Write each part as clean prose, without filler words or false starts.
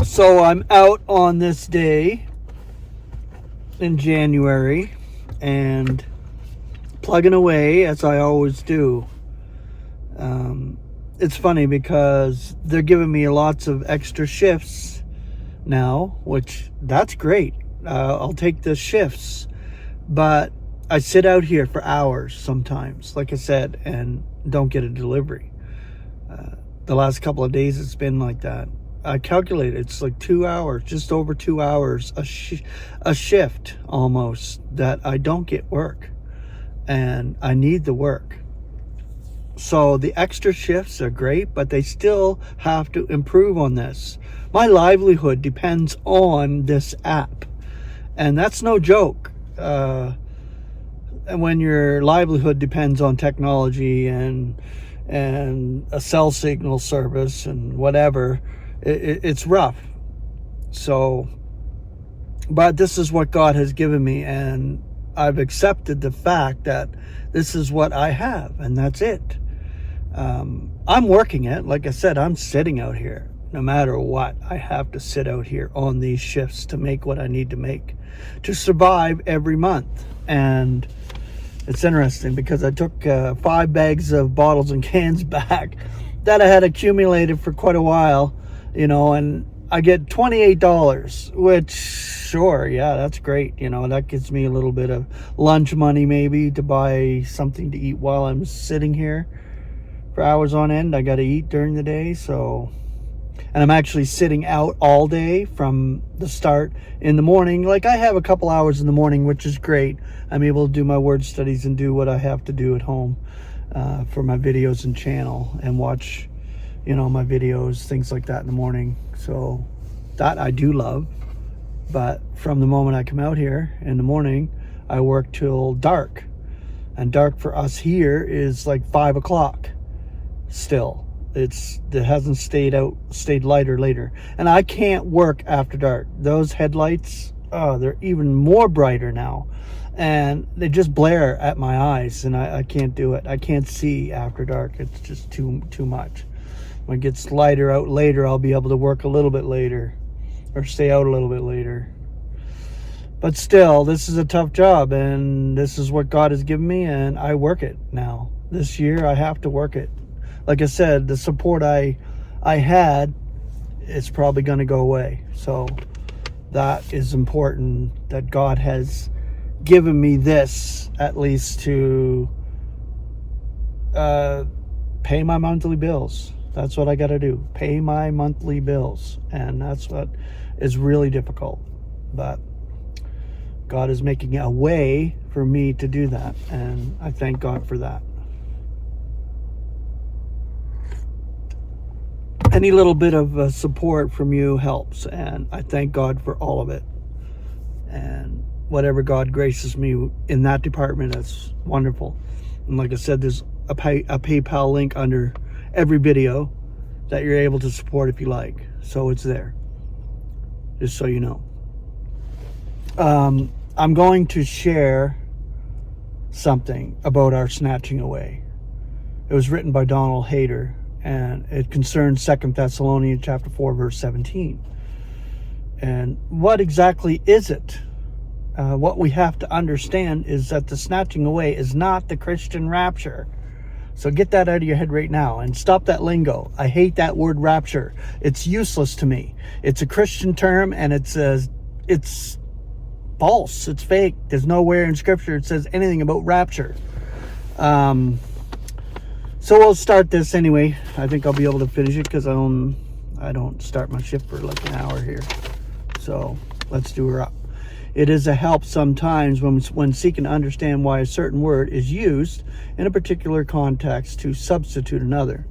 So I'm out on this day in January and plugging away as I always do. It's funny because they're giving me lots of extra shifts now, which that's great. I'll take the shifts, but I sit out here for hours sometimes, like I said, and don't get a delivery. The last couple of days it's been like that. I calculated it's like 2 hours, just over 2 hours, a shift almost, that I don't get work, and I need the work. So the extra shifts are great, but they still have to improve on this. My livelihood depends on this app, and that's no joke. And when your livelihood depends on technology and a cell signal service and whatever, it's rough. So, but this is what God has given me, and I've accepted the fact that this is what I have, and that's it. I'm working it. Like I said, I'm sitting out here. No matter what, I have to sit out here on these shifts to make what I need to make to survive every month. And it's interesting because I took 5 bags of bottles and cans back that I had accumulated for quite a while, and I get $28, which, sure, yeah, that's great. That gives me a little bit of lunch money maybe to buy something to eat while I'm sitting here for hours on end. I got to eat during the day, and I'm actually sitting out all day from the start in the morning. Like, I have a couple hours in the morning, which is great. I'm able to do my word studies and do what I have to do at home for my videos and channel, and watch, my videos, things like that in the morning. So that I do love. But from the moment I come out here in the morning, I work till dark. And dark for us here is like 5 o'clock still. It hasn't stayed lighter later. And I can't work after dark. Those headlights, they're even more brighter now. And they just blare at my eyes, and I can't do it. I can't see after dark. It's just too much. When it gets lighter out later, I'll be able to work a little bit later, or stay out a little bit later. But still, this is a tough job, and this is what God has given me, and I work it now. This year, I have to work it. Like I said, the support I had, it's probably going to go away. So that is important, that God has given me this, at least to pay my monthly bills. That's what I got to do, pay my monthly bills. And that's what is really difficult. But God is making a way for me to do that, and I thank God for that. Any little bit of support from you helps, and I thank God for all of it. And whatever God graces me in that department, that's wonderful. And like I said, there's a PayPal link under every video that you're able to support if you like. So it's there, just so you know. I'm going to share something about our snatching away. It was written by Donald Hayter, and it concerns 2 Thessalonians chapter 4, verse 17. And what exactly is it? What we have to understand is that the snatching away is not the Christian rapture. So get that out of your head right now and stop that lingo. I hate that word rapture. It's useless to me. It's a Christian term, and it's false. It's fake. There's nowhere in Scripture it says anything about rapture. So we'll start this anyway. I think I'll be able to finish it because I don't start my shift for like an hour here. So let's do her up. It is a help sometimes when seeking to understand why a certain word is used in a particular context to substitute another.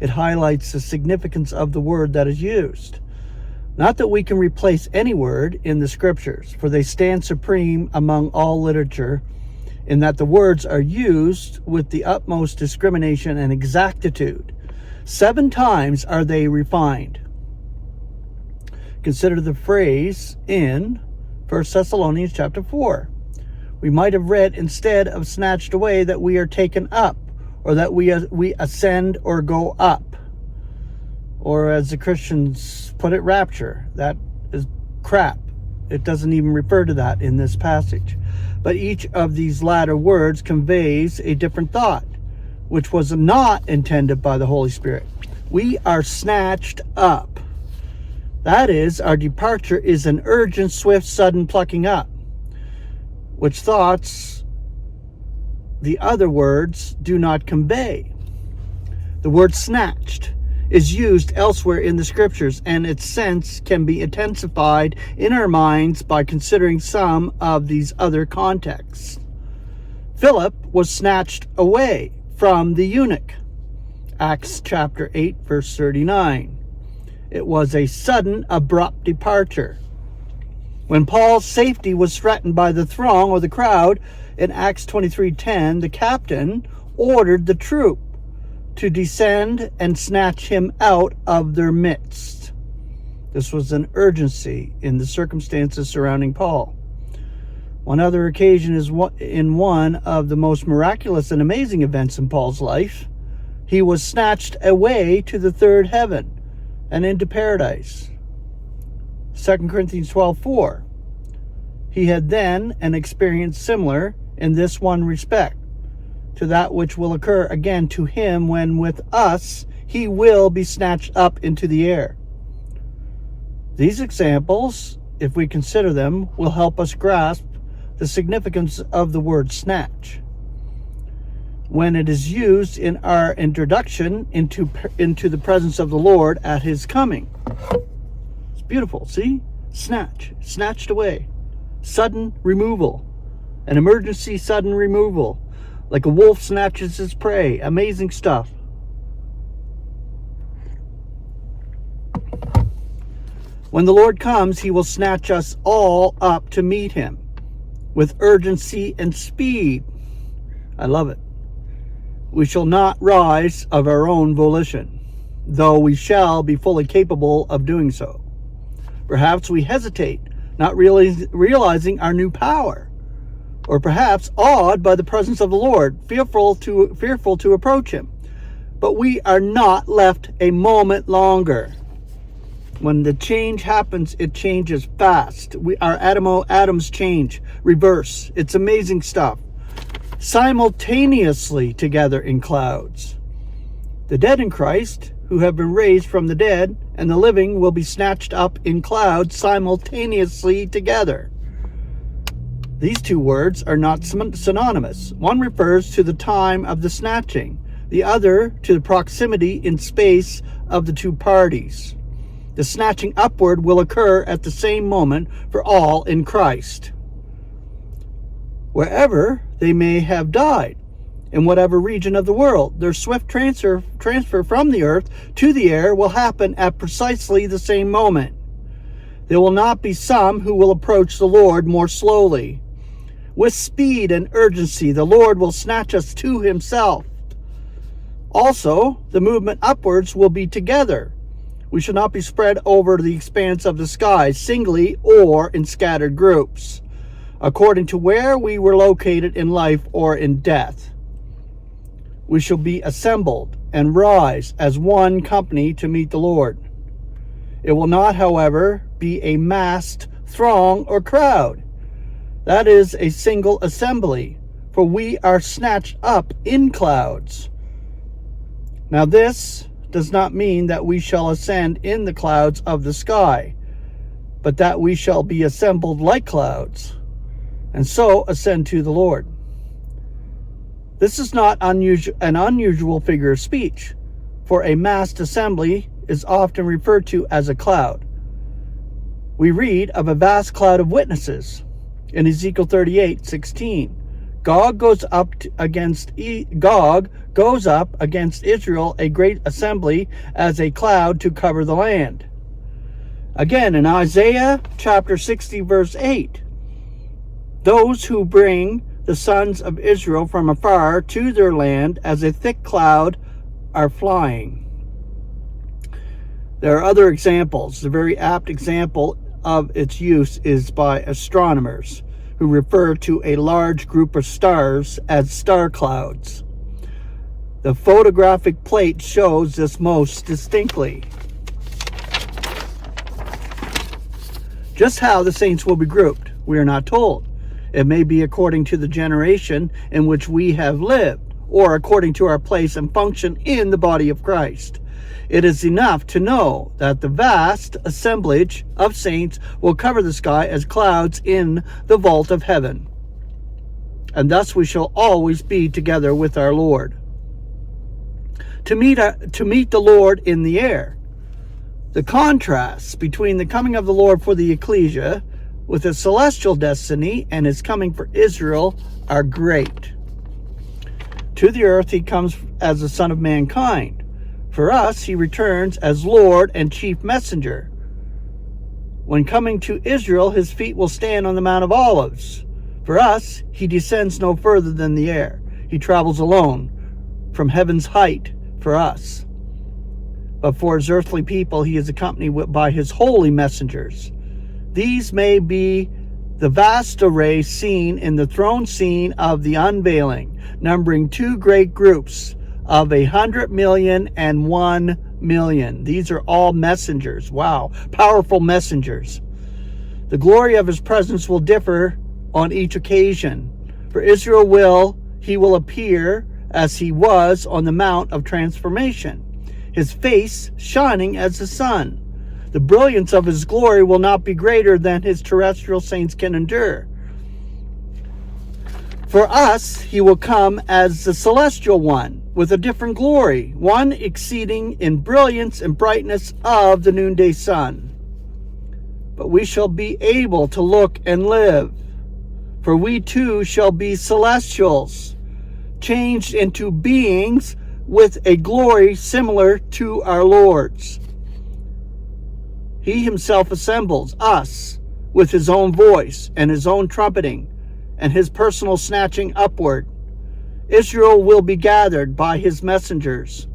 It highlights the significance of the word that is used. Not that we can replace any word in the Scriptures, for they stand supreme among all literature, in that the words are used with the utmost discrimination and exactitude. 7 times are they refined. Consider the phrase in 1 Thessalonians chapter 4. We might have read, instead of snatched away, that we are taken up, or that we ascend or go up. Or as the Christians put it, rapture. That is crap. It doesn't even refer to that in this passage. But each of these latter words conveys a different thought, which was not intended by the Holy Spirit. We are snatched up. That is, our departure is an urgent, swift, sudden plucking up, which thoughts the other words do not convey. The word snatched is used elsewhere in the scriptures, and its sense can be intensified in our minds by considering some of these other contexts. Philip was snatched away from the eunuch. Acts chapter 8, verse 39. It was a sudden, abrupt departure. When Paul's safety was threatened by the throng or the crowd in Acts 23:10, the captain ordered the troop to descend and snatch him out of their midst. This was an urgency in the circumstances surrounding Paul. One other occasion is in one of the most miraculous and amazing events in Paul's life. He was snatched away to the third heaven and into paradise. 2 Corinthians 12:4. He had then an experience similar in this one respect to that which will occur again to him when with us he will be snatched up into the air. These examples, if we consider them, will help us grasp the significance of the word snatch when it is used in our introduction into the presence of the Lord at his coming. It's beautiful, see? Snatch, snatched away. Sudden removal, an emergency sudden removal. Like a wolf snatches his prey. Amazing stuff. When the Lord comes, he will snatch us all up to meet him with urgency and speed. I love it. We shall not rise of our own volition, though we shall be fully capable of doing so. Perhaps we hesitate, not realizing our new power, or perhaps awed by the presence of the Lord, fearful to approach him. But we are not left a moment longer. When the change happens, it changes fast. Our atoms change, reverse. It's amazing stuff. Simultaneously together in clouds. The dead in Christ, who have been raised from the dead, and the living will be snatched up in clouds simultaneously together. These two words are not synonymous. One refers to the time of the snatching, the other to the proximity in space of the two parties. The snatching upward will occur at the same moment for all in Christ, wherever they may have died, in whatever region of the world. Their swift transfer from the earth to the air will happen at precisely the same moment. There will not be some who will approach the Lord more slowly. With speed and urgency, the Lord will snatch us to himself. Also, the movement upwards will be together. We shall not be spread over the expanse of the sky, singly or in scattered groups, according to where we were located in life or in death. We shall be assembled and rise as one company to meet the Lord. It will not, however, be a massed throng or crowd. That is a single assembly, for we are snatched up in clouds. Now this does not mean that we shall ascend in the clouds of the sky, but that we shall be assembled like clouds, and so ascend to the Lord. This is not an unusual figure of speech, for a massed assembly is often referred to as a cloud. We read of a vast cloud of witnesses in Ezekiel 38:16. Gog goes up against Israel, a great assembly, as a cloud to cover the land. Again, in Isaiah chapter 60, verse 8, those who bring the sons of Israel from afar to their land as a thick cloud are flying. There are other examples. The very apt example of its use is by astronomers, who refer to a large group of stars as star clouds. The photographic plate shows this most distinctly. Just how the saints will be grouped, we are not told. It may be according to the generation in which we have lived, or according to our place and function in the body of Christ. It is enough to know that the vast assemblage of saints will cover the sky as clouds in the vault of heaven, and thus we shall always be together with our Lord. To meet the Lord in the air. The contrasts between the coming of the Lord for the ecclesia with his celestial destiny and his coming for Israel are great. To the earth he comes as the Son of Mankind. For us, he returns as Lord and chief messenger. When coming to Israel, his feet will stand on the Mount of Olives. For us, he descends no further than the air. He travels alone from heaven's height for us. But for his earthly people, he is accompanied by his holy messengers. These may be the vast array seen in the throne scene of the unveiling, numbering two great groups of 100 million and 1 million. These are all messengers. Wow, powerful messengers. The glory of his presence will differ on each occasion. For Israel he will appear as he was on the Mount of Transformation, his face shining as the sun. The brilliance of his glory will not be greater than his terrestrial saints can endure. For us, he will come as the celestial one, with a different glory, one exceeding in brilliance and brightness of the noonday sun. But we shall be able to look and live, for we too shall be celestials, changed into beings with a glory similar to our Lord's. He himself assembles us with his own voice and his own trumpeting and his personal snatching upward. Israel will be gathered by his messengers.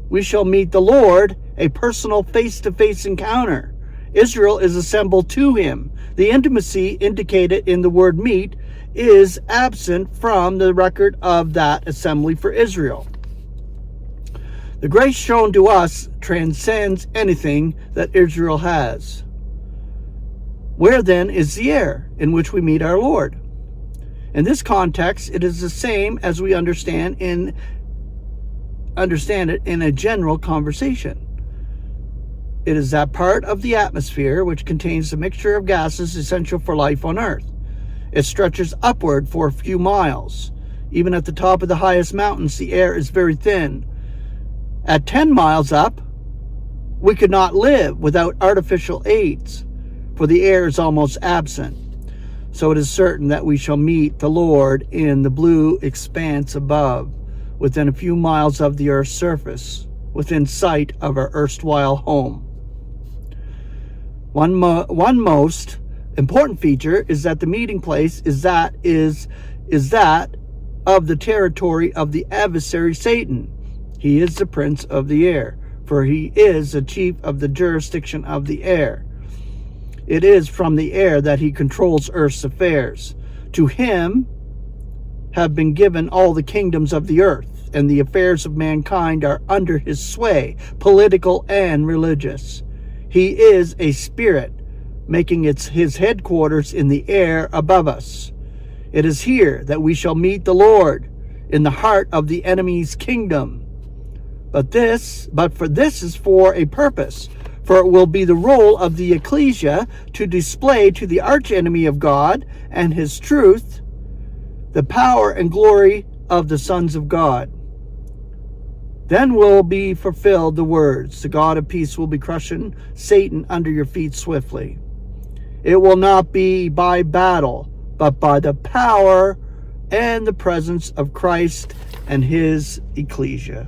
We shall meet the Lord, a personal face-to-face encounter. Israel is assembled to him. The intimacy indicated in the word meet is absent from the record of that assembly for Israel. The grace shown to us transcends anything that Israel has. Where then is the air in which we meet our Lord? In this context, it is the same as we understand it in a general conversation. It is that part of the atmosphere which contains the mixture of gases essential for life on earth. It stretches upward for a few miles. Even at the top of the highest mountains, the air is very thin. At 10 miles up, we could not live without artificial aids, for the air is almost absent. So it is certain that we shall meet the Lord in the blue expanse above, within a few miles of the earth's surface, within sight of our erstwhile home. One most important feature is that the meeting place is that of the territory of the adversary Satan. He is the prince of the air, for he is the chief of the jurisdiction of the air. It is from the air that he controls earth's affairs. To him have been given all the kingdoms of the earth, and the affairs of mankind are under his sway, political and religious. He is a spirit, making his headquarters in the air above us. It is here that we shall meet the Lord, in the heart of the enemy's kingdom. But for this is for a purpose, for it will be the role of the ecclesia to display to the archenemy of God and his truth the power and glory of the sons of God. Then will be fulfilled the words, the God of peace will be crushing Satan under your feet swiftly. It will not be by battle, but by the power and the presence of Christ and his ecclesia.